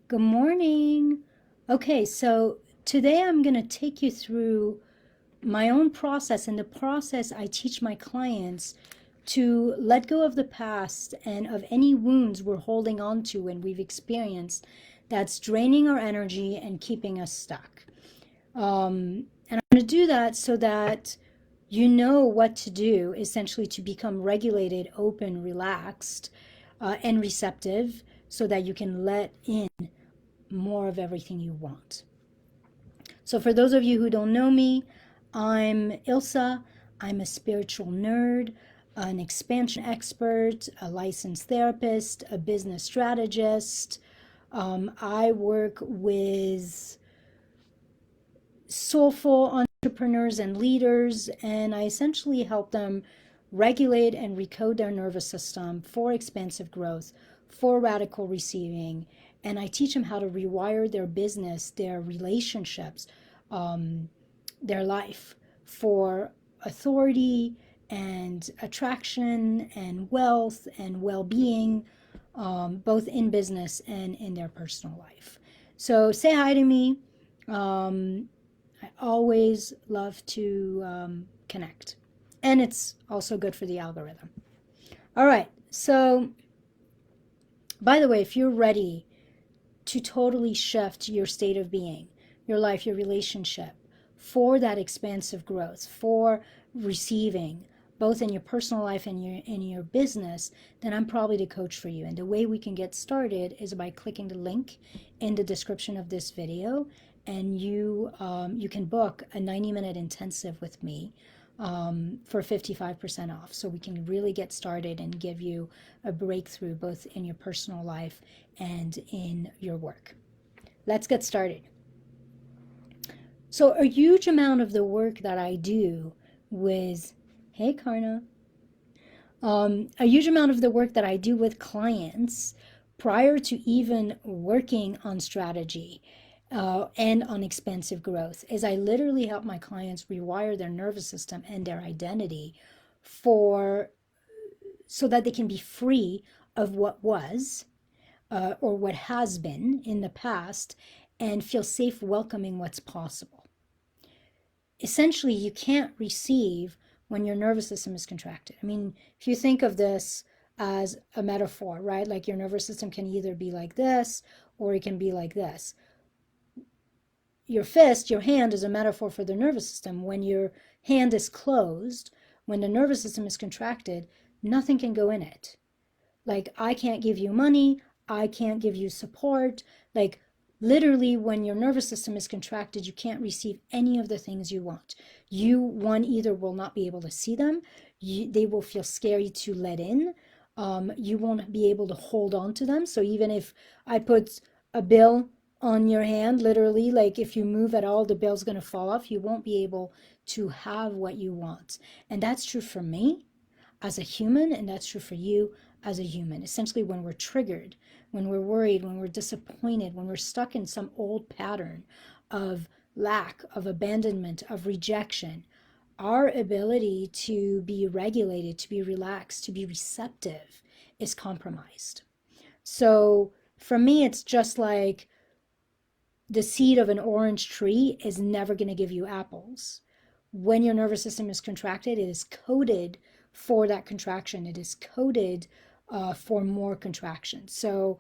Good morning. Okay, so today I'm going to take you through my own process. In the process, I teach my clients to let go of the past and of any wounds we're holding on to and we've experienced that's draining our energy and keeping us stuck. And I'm going to do that so that you know what to do, essentially, to become regulated, open, relaxed, and receptive so that you can let in more of everything you want. So, for those of you who don't know me, I'm Ilsa. I'm a spiritual nerd, an expansion expert, a licensed therapist, a business strategist. I work with soulful entrepreneurs and leaders, and I essentially help them regulate and recode their nervous system for expansive growth, for radical receiving. And I teach them how to rewire their business, their relationships, their life for authority and attraction and wealth and well being, both in business and in their personal life. So say hi to me. I always love to connect. And it's also good for the algorithm. All right. So, by the way, if you're ready to totally shift your state of being, your life, your relationship for that expansive growth, for receiving, both in your personal life and in your business, then I'm probably the coach for you. And the way we can get started is by clicking the link in the description of this video, and you can book a 90-minute intensive with me for 55% off. So we can really get started and give you a breakthrough both in your personal life and in your work. Let's get started. So, a huge amount of the work that I do with, hey, Karna, a huge amount of the work that I do with clients prior to even working on strategy and on expansive growth is I literally help my clients rewire their nervous system and their identity for so that they can be free of what was or what has been in the past and feel safe welcoming what's possible. Essentially, you can't receive when your nervous system is contracted. I mean, if you think of this as a metaphor, right? Like your nervous system can either be like this or it can be like this. Your fist, your hand, is a metaphor for the nervous system. When your hand is closed, when the nervous system is contracted, nothing can go in it. Like, I can't give you money, I can't give you support. Like, literally, when your nervous system is contracted, you can't receive any of the things you want. You, one, either will not be able to see them, they will feel scary to let in. You won't be able to hold on to them. So even if I put a bill on your hand, literally, like if you move at all, the bill's going to fall off. You won't be able to have what you want. And that's true for me as a human, and that's true for you as a human. Essentially, when we're triggered, when we're worried, when we're disappointed, when we're stuck in some old pattern of lack, of abandonment, of rejection, our ability to be regulated, to be relaxed, to be receptive is compromised. So for me, it's just like the seed of an orange tree is never going to give you apples. When your nervous system is contracted, it is coded for that contraction. It is coded for more contraction. So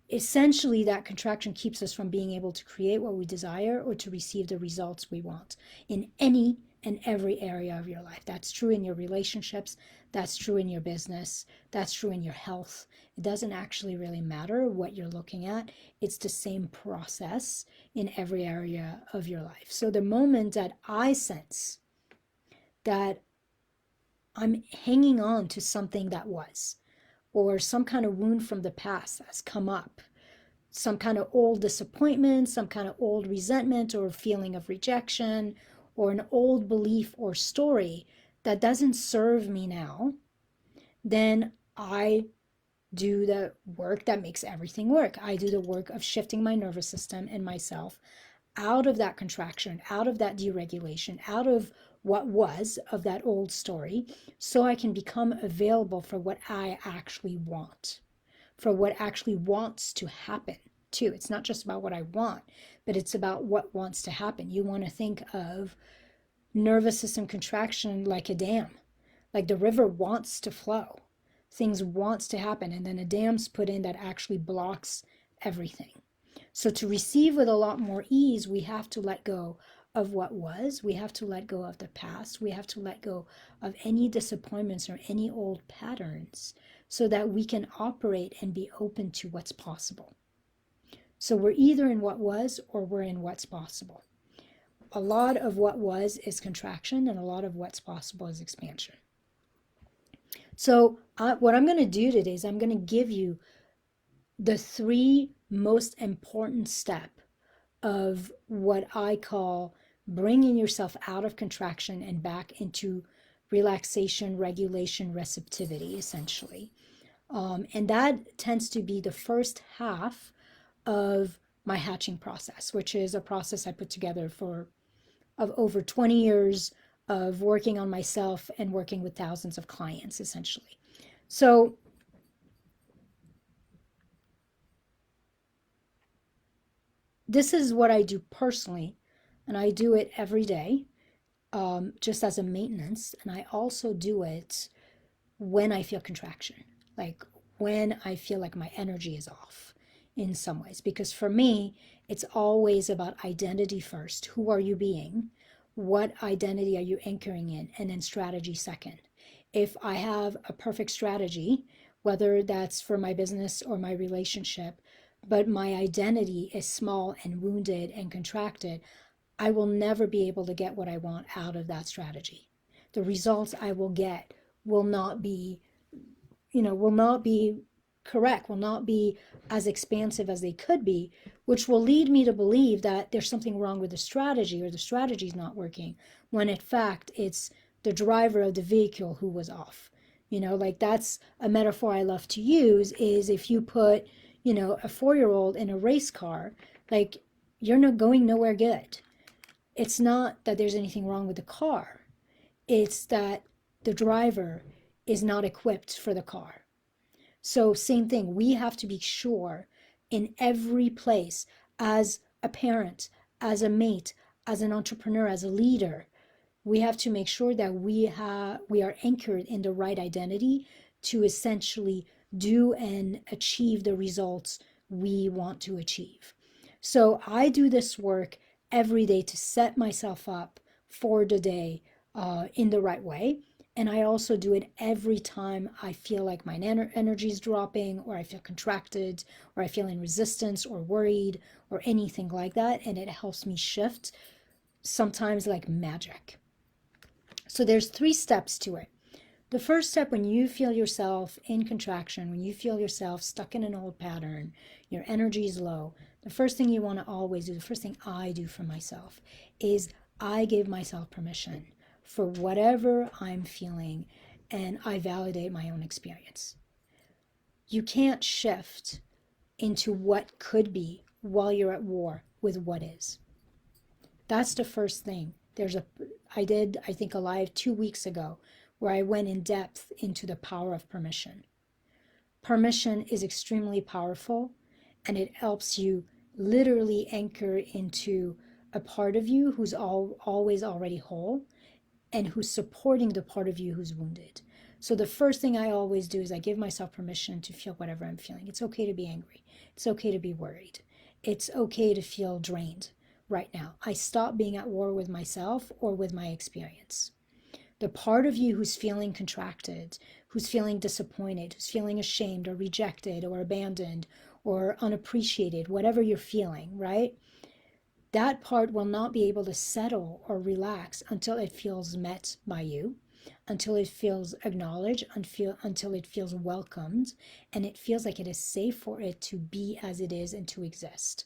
essentially, that contraction keeps us from being able to create what we desire or to receive the results we want in any and every area of your life. That's true in your relationships, that's true in your business, that's true in your health. It doesn't actually really matter what you're looking at. It's the same process in every area of your life. So the moment that I sense that I'm hanging on to something that was, or some kind of wound from the past has come up, some kind of old disappointment, some kind of old resentment or feeling of rejection, or an old belief or story that doesn't serve me now, then I do the work that makes everything work. I do the work of shifting my nervous system and myself out of that contraction, out of that deregulation, out of what was of that old story, so I can become available for what I actually want, for what actually wants to happen too. It's not just about what I want, but it's about what wants to happen. You want to think of nervous system contraction like a dam. Like the river wants to flow. Things wants to happen, and then a dam's put in that actually blocks everything. So to receive with a lot more ease, we have to let go of what was. We have to let go of the past. We have to let go of any disappointments or any old patterns so that we can operate and be open to what's possible. So we're either in what was or we're in what's possible. A lot of what was is contraction, and a lot of what's possible is expansion. So what I'm going to do today is I'm going to give you the 3 most important step of what I call bringing yourself out of contraction and back into relaxation, regulation, receptivity, essentially. And that tends to be the first half of my hatching process, which is a process I put together of over 20 years of working on myself and working with thousands of clients, essentially. So this is what I do personally, and I do it every day, just as a maintenance. And I also do it when I feel contraction, like when I feel like my energy is off in some ways. Because for me, it's always about identity first. Who are you being? What identity are you anchoring in? And then strategy second. If I have a perfect strategy, whether that's for my business or my relationship, but my identity is small and wounded and contracted, I will never be able to get what I want out of that strategy. The results I will get will not be, will not be correct, will not be as expansive as they could be, which will lead me to believe that there's something wrong with the strategy or the strategy is not working, when in fact it's the driver of the vehicle who was off. Like that's a metaphor I love to use, is if you put, a 4-year-old in a race car, like you're not going nowhere good. It's not that there's anything wrong with the car. It's that the driver is not equipped for the car. So same thing, we have to be sure in every place, as a parent, as a mate, as an entrepreneur, as a leader, we have to make sure that we are anchored in the right identity to essentially do and achieve the results we want to achieve. So I do this work every day to set myself up for the day in the right way. And I also do it every time I feel like my energy is dropping, or I feel contracted, or I feel in resistance or worried or anything like that. And it helps me shift, sometimes like magic. So there's 3 steps to it. The first step, when you feel yourself in contraction, when you feel yourself stuck in an old pattern, your energy is low, the first thing you want to always do, the first thing I do for myself, is I give myself permission for whatever I'm feeling, and I validate my own experience. You can't shift into what could be while you're at war with what is. That's the first thing. I did, I think, a live 2 weeks ago where I went in depth into the power of permission. Permission is extremely powerful, and it helps you literally anchor into a part of you who's always already whole, and who's supporting the part of you who's wounded. So the first thing I always do is I give myself permission to feel whatever I'm feeling. It's okay to be angry. It's okay to be worried. It's okay to feel drained right now. I stop being at war with myself or with my experience. The part of you who's feeling contracted, who's feeling disappointed, who's feeling ashamed or rejected or abandoned or unappreciated, whatever you're feeling, right? That part will not be able to settle or relax until it feels met by you, until it feels acknowledged, until it feels welcomed, and it feels like it is safe for it to be as it is and to exist.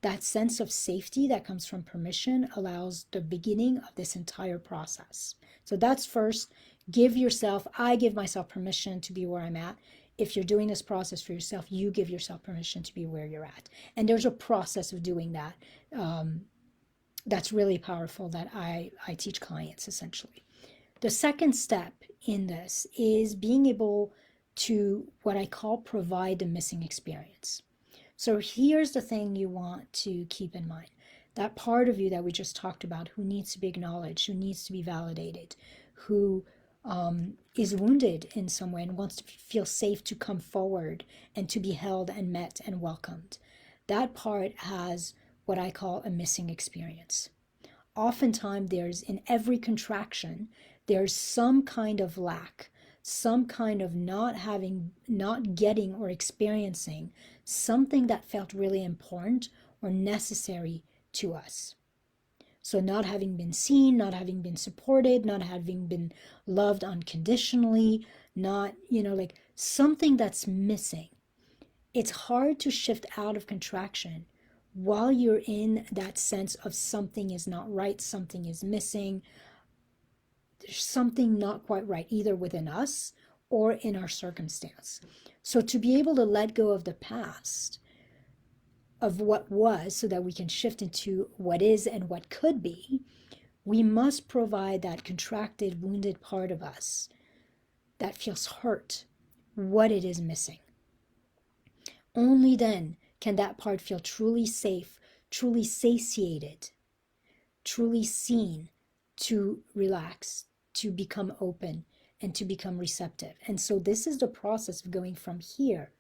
That sense of safety that comes from permission allows the beginning of this entire process. So that's first. I give myself permission to be where I'm at. If you're doing this process for yourself, you give yourself permission to be where you're at. And there's a process of doing that that's really powerful that I teach clients, essentially. The second step in this is being able to what I call provide the missing experience. So here's the thing you want to keep in mind. That part of you that we just talked about, who needs to be acknowledged, who needs to be validated, who is wounded in some way and wants to feel safe to come forward and to be held and met and welcomed. That part has what I call a missing experience. Oftentimes there's, in every contraction, there's some kind of lack, some kind of not getting or experiencing something that felt really important or necessary to us. So not having been seen, not having been supported, not having been loved unconditionally, not, like something that's missing. It's hard to shift out of contraction while you're in that sense of something is not right, something is missing, there's something not quite right, either within us or in our circumstance. So to be able to let go of the past, of what was, so that we can shift into what is and what could be, we must provide that contracted, wounded part of us that feels hurt, what it is missing. Only then can that part feel truly safe, truly satiated, truly seen, to relax, to become open, and to become receptive. And so this is the process of going from here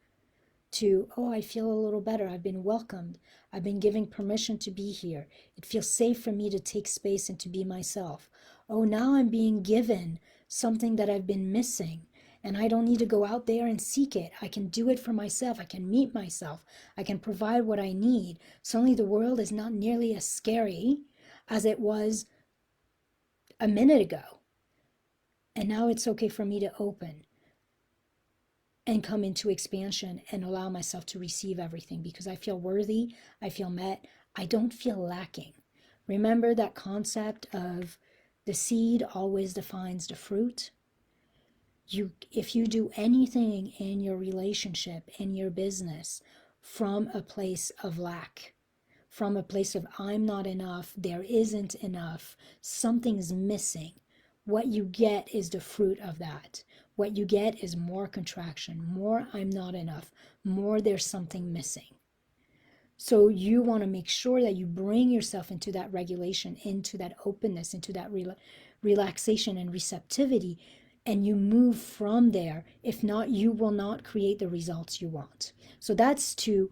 to, oh, I feel a little better. I've been welcomed. I've been given permission to be here. It feels safe for me to take space and to be myself. Oh, now I'm being given something that I've been missing. And I don't need to go out there and seek it. I can do it for myself. I can meet myself. I can provide what I need. Suddenly the world is not nearly as scary as it was a minute ago. And now it's okay for me to open and come into expansion and allow myself to receive everything because I feel worthy, I feel met, I don't feel lacking. Remember that concept of the seed always defines the fruit? If you do anything in your relationship, in your business, from a place of lack, from a place of I'm not enough, there isn't enough, something's missing, what you get is the fruit of that. What you get is more contraction, more I'm not enough, more there's something missing. So you want to make sure that you bring yourself into that regulation, into that openness, into that relaxation and receptivity, and you move from there. If not, you will not create the results you want. So that's to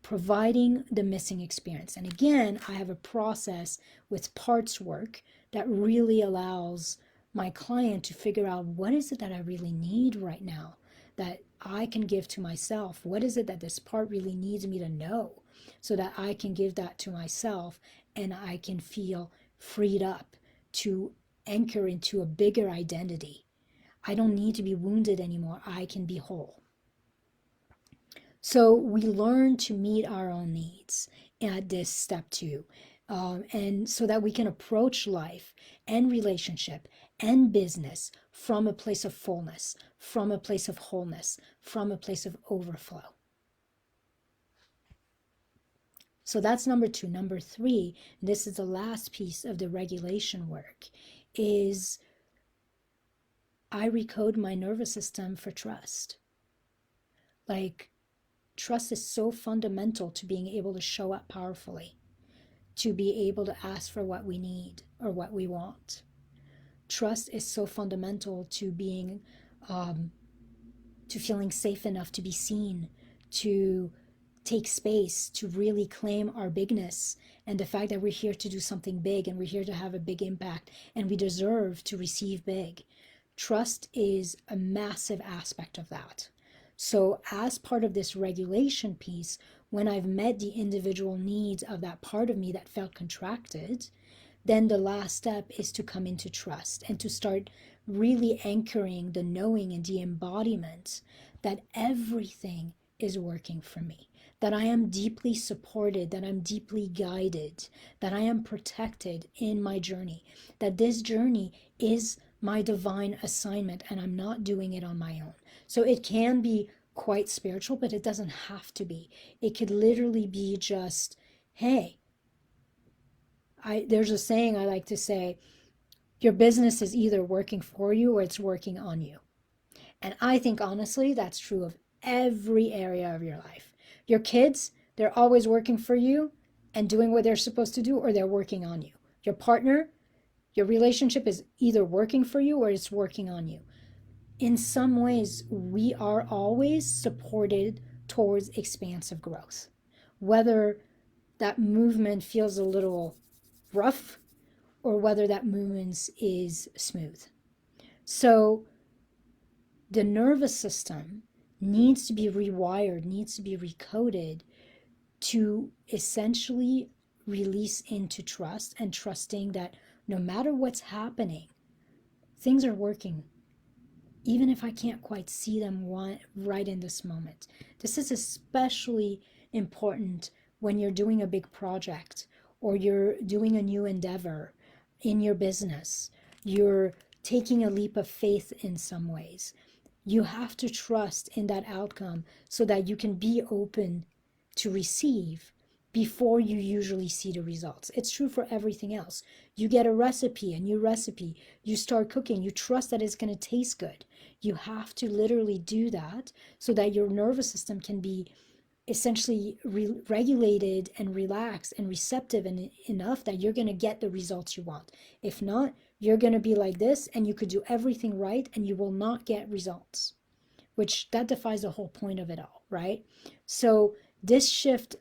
providing the missing experience. And again, I have a process with parts work that really allows my client to figure out what is it that I really need right now that I can give to myself. What is it that this part really needs me to know so that I can give that to myself and I can feel freed up to anchor into a bigger identity. I don't need to be wounded anymore. I can be whole. So we learn to meet our own needs at this step 2. And so that we can approach life and relationship and business from a place of fullness, from a place of wholeness, from a place of overflow. So that's number 2. Number 3, this is the last piece of the regulation work, is I recode my nervous system for trust. Like, trust is so fundamental to being able to show up powerfully, to be able to ask for what we need or what we want. Trust is so fundamental to being, to feeling safe enough to be seen, to take space, to really claim our bigness and the fact that we're here to do something big and we're here to have a big impact and we deserve to receive big. Trust is a massive aspect of that. So as part of this regulation piece, when I've met the individual needs of that part of me that felt contracted, then the last step is to come into trust and to start really anchoring the knowing and the embodiment that everything is working for me, that I am deeply supported, that I'm deeply guided, that I am protected in my journey, that this journey is my divine assignment and I'm not doing it on my own. So it can be quite spiritual, but it doesn't have to be. It could literally be just, hey, there's a saying I like to say, your business is either working for you or it's working on you. And I think honestly, that's true of every area of your life. Your kids, they're always working for you and doing what they're supposed to do, or they're working on you. Your partner, your relationship is either working for you or it's working on you. In some ways, we are always supported towards expansive growth. Whether that movement feels a little rough or whether that movement is smooth. So the nervous system needs to be rewired, needs to be recoded to essentially release into trust and trusting that no matter what's happening, things are working, even if I can't quite see them right in this moment. This is especially important when you're doing a big project or you're doing a new endeavor in your business. You're taking a leap of faith in some ways. You have to trust in that outcome so that you can be open to receive before you usually see the results. It's true for everything else. You get a recipe, a new recipe, you start cooking, you trust that it's going to taste good. You have to literally do that so that your nervous system can be essentially regulated and relaxed and receptive enough that you're going to get the results you want. If not, you're going to be like this and you could do everything right and you will not get results, which that defies the whole point of it all, right? So this shift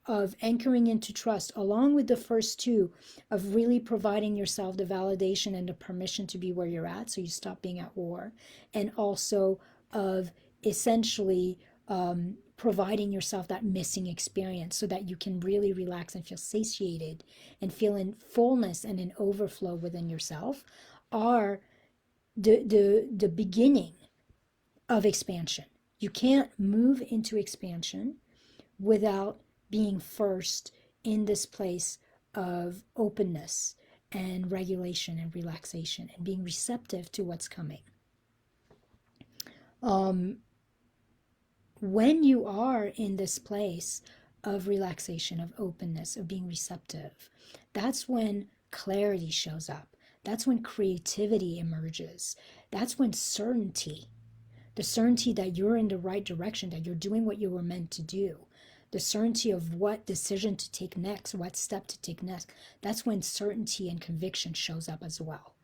of anchoring into trust, along with the first two, of really providing yourself the validation and the permission to be where you're at so you stop being at war, and also of essentially providing yourself that missing experience so that you can really relax and feel satiated and feel in fullness and in overflow within yourself, are the beginning of expansion. You can't move into expansion without being first in this place of openness and regulation and relaxation and being receptive to what's coming. When you are in this place of relaxation, of openness, of being receptive, that's when clarity shows up. That's when creativity emerges. That's when certainty, the certainty that you're in the right direction, that you're doing what you were meant to do, the certainty of what decision to take next, what step to take next, that's when certainty and conviction shows up as well.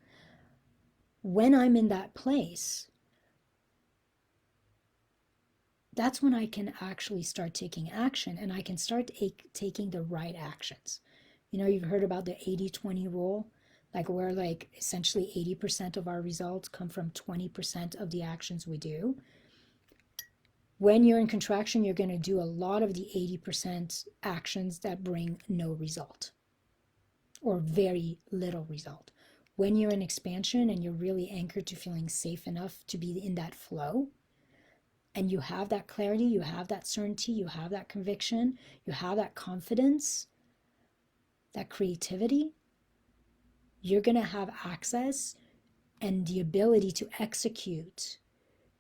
When I'm in that place, that's when I can actually start taking action, and I can start taking the right actions. You know, you've heard about the 80-20 rule, like where like essentially 80% of our results come from 20% of the actions we do. When you're in contraction, you're going to do a lot of the 80% actions that bring no result or very little result. When you're in expansion and you're really anchored to feeling safe enough to be in that flow, and you have that clarity, you have that certainty, you have that conviction, you have that confidence, that creativity, you're going to have access and the ability to execute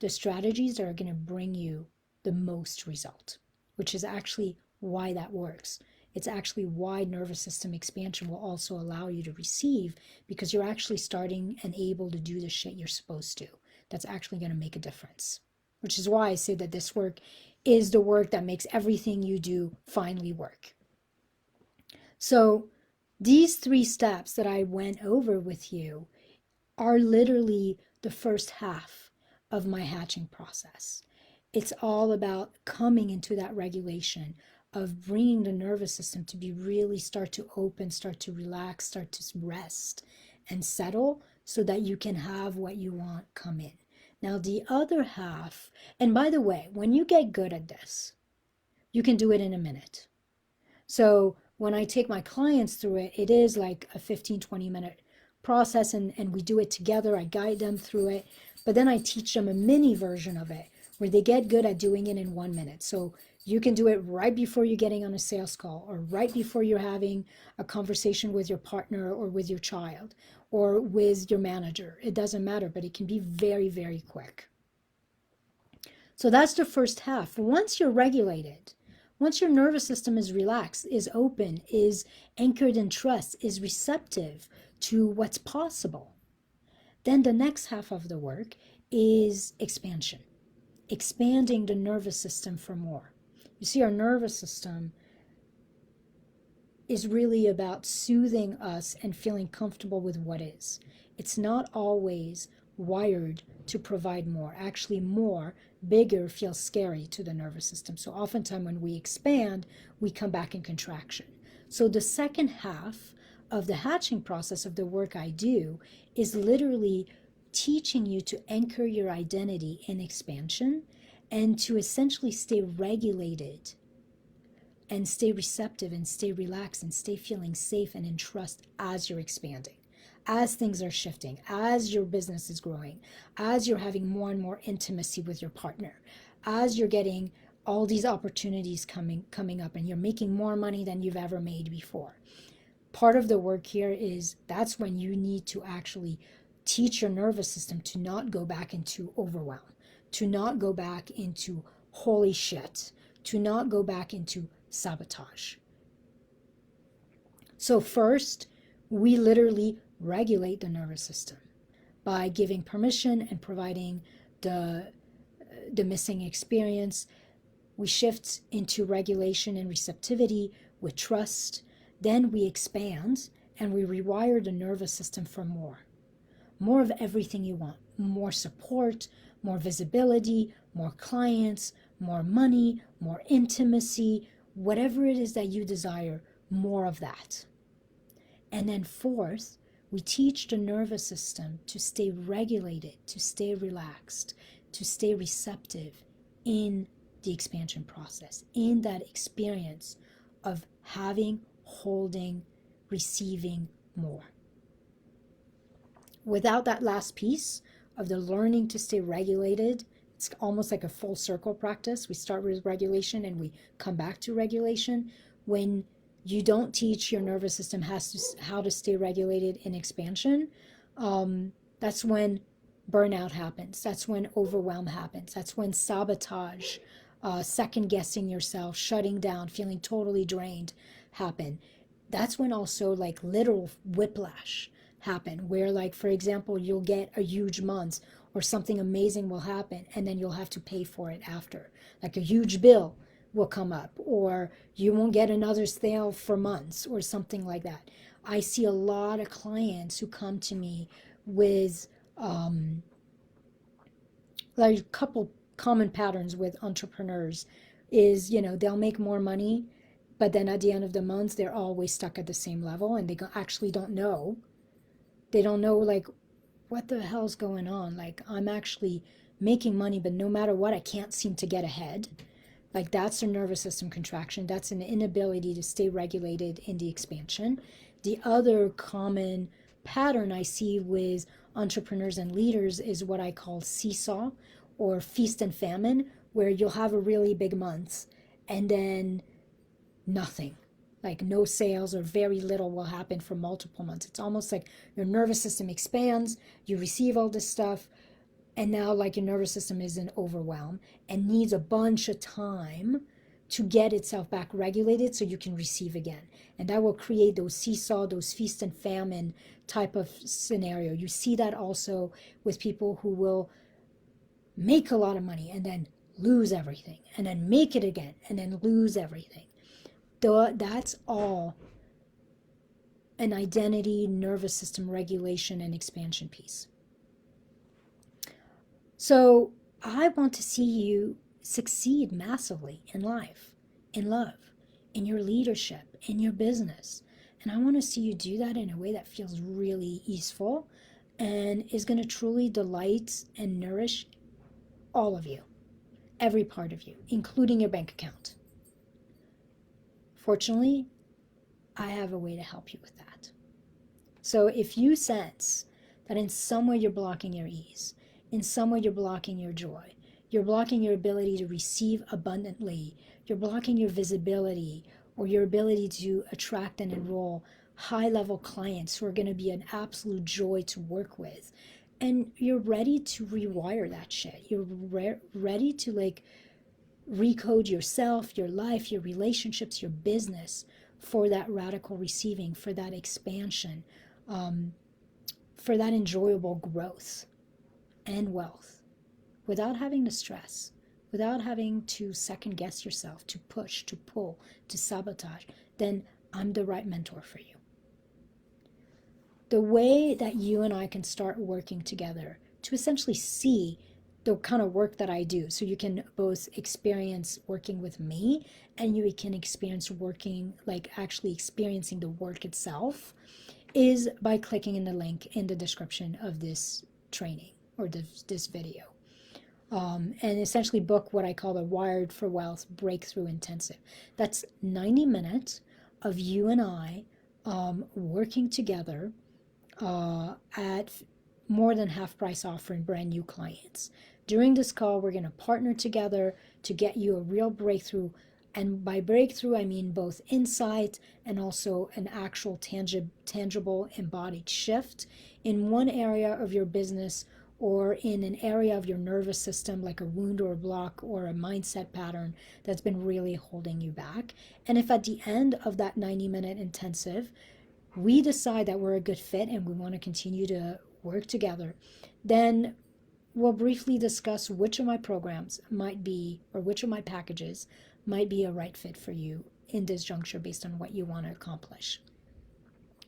the strategies that are going to bring you the most result, which is actually why that works. It's actually why nervous system expansion will also allow you to receive, because you're actually starting and able to do the shit you're supposed to. That's actually going to make a difference, which is why I say that this work is the work that makes everything you do finally work. So these 3 steps that I went over with you are literally the first half of my hatching process. It's all about coming into that regulation of bringing the nervous system to be really start to open, start to relax, start to rest and settle so that you can have what you want come in. Now, the other half, and by the way, when you get good at this, you can do it in a minute. So when I take my clients through it, it is like a 15-20 minute process, and we do it together. I guide them through it, but then I teach them a mini version of it where they get good at doing it in 1 minute. So you can do it right before you're getting on a sales call, or right before you're having a conversation with your partner or with your child or with your manager. It doesn't matter, but it can be very, very quick. So that's the first half. Once you're regulated, once your nervous system is relaxed, is open, is anchored in trust, is receptive to what's possible, then the next half of the work is expansion, expanding the nervous system for more. You see, our nervous system is really about soothing us and feeling comfortable with what is. It's not always wired to provide more. Actually, more, bigger feels scary to the nervous system. So oftentimes when we expand, we come back in contraction. So the second half of the hatching process of the work I do is literally teaching you to anchor your identity in expansion and to essentially stay regulated and stay receptive and stay relaxed and stay feeling safe and in trust as you're expanding, as things are shifting, as your business is growing, as you're having more and more intimacy with your partner, as you're getting all these opportunities coming up and you're making more money than you've ever made before. Part of the work here is that's when you need to actually teach your nervous system to not go back into overwhelm, to not go back into holy shit, to not go back into sabotage. So first, we literally regulate the nervous system by giving permission and providing the missing experience. We shift into regulation and receptivity with trust. Then we expand and we rewire the nervous system for more. More of everything you want. More support, more visibility, more clients, more money, more intimacy, whatever it is that you desire, more of that. And then fourth, we teach the nervous system to stay regulated, to stay relaxed, to stay receptive in the expansion process, in that experience of having, holding, receiving more. Without that last piece of the learning to stay regulated, it's almost like a full circle practice. We start with regulation and we come back to regulation. When you don't teach your nervous system how to stay regulated in expansion, that's when burnout happens. That's when overwhelm happens. That's when sabotage, second guessing yourself, shutting down, feeling totally drained happen. That's when also like literal whiplash happen, where like, for example, you'll get a huge month or something amazing will happen and then you'll have to pay for it after. Like a huge bill will come up or you won't get another sale for months or something like that. I see a lot of clients who come to me with like a couple common patterns with entrepreneurs is, they'll make more money, but then at the end of the month, they're always stuck at the same level and they actually don't know. They don't know like what the hell's going on. Like I'm actually making money, but no matter what, I can't seem to get ahead. Like that's a nervous system contraction. That's an inability to stay regulated in the expansion. The other common pattern I see with entrepreneurs and leaders is what I call seesaw or feast and famine, where you'll have a really big month and then nothing. Like no sales or very little will happen for multiple months. It's almost like your nervous system expands, you receive all this stuff, and now like your nervous system is in overwhelm and needs a bunch of time to get itself back regulated so you can receive again. And that will create those seesaw, those feast and famine type of scenario. You see that also with people who will make a lot of money and then lose everything and then make it again and then lose everything. That's all an identity, nervous system regulation, and expansion piece. So I want to see you succeed massively in life, in love, in your leadership, in your business. And I want to see you do that in a way that feels really easeful and is going to truly delight and nourish all of you, every part of you, including your bank account. Fortunately, I have a way to help you with that. So if you sense that in some way you're blocking your ease, in some way you're blocking your joy, you're blocking your ability to receive abundantly, you're blocking your visibility or your ability to attract and enroll high-level clients who are going to be an absolute joy to work with, and you're ready to rewire that shit, you're ready to like recode yourself, your life, your relationships, your business for that radical receiving, for that expansion, for that enjoyable growth and wealth, without having to stress, without having to second guess yourself, to push, to pull, to sabotage, then I'm the right mentor for you. The way that you and I can start working together to essentially see the kind of work that I do, so you can both experience working with me and you can experience working, like actually experiencing the work itself, is by clicking in the link in the description of this training or this video. And essentially book what I call the Wired for Wealth Breakthrough Intensive. That's 90 minutes of you and I working together at more than half price offering brand new clients. During this call, we're going to partner together to get you a real breakthrough. And by breakthrough, I mean both insight and also an actual tangible embodied shift in one area of your business or in an area of your nervous system, like a wound or a block or a mindset pattern that's been really holding you back. And if at the end of that 90-minute intensive, we decide that we're a good fit and we want to continue to work together, then we'll briefly discuss which of my programs might be, or which of my packages might be a right fit for you in this juncture based on what you want to accomplish.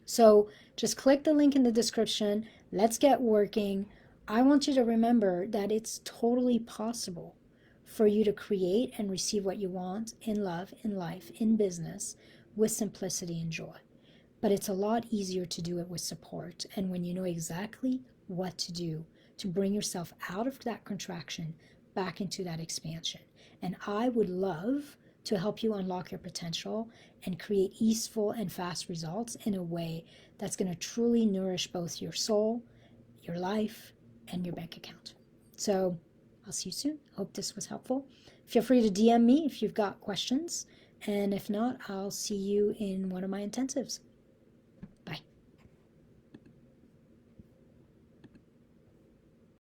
So just click the link in the description. Let's get working. I want you to remember that it's totally possible for you to create and receive what you want in love, in life, in business, with simplicity and joy. But it's a lot easier to do it with support and when you know exactly what to do to bring yourself out of that contraction back into that expansion. And I would love to help you unlock your potential and create easeful and fast results in a way that's going to truly nourish both your soul, your life, and your bank account. So I'll see you soon. Hope this was helpful. Feel free to DM me if you've got questions. And if not, I'll see you in one of my intensives.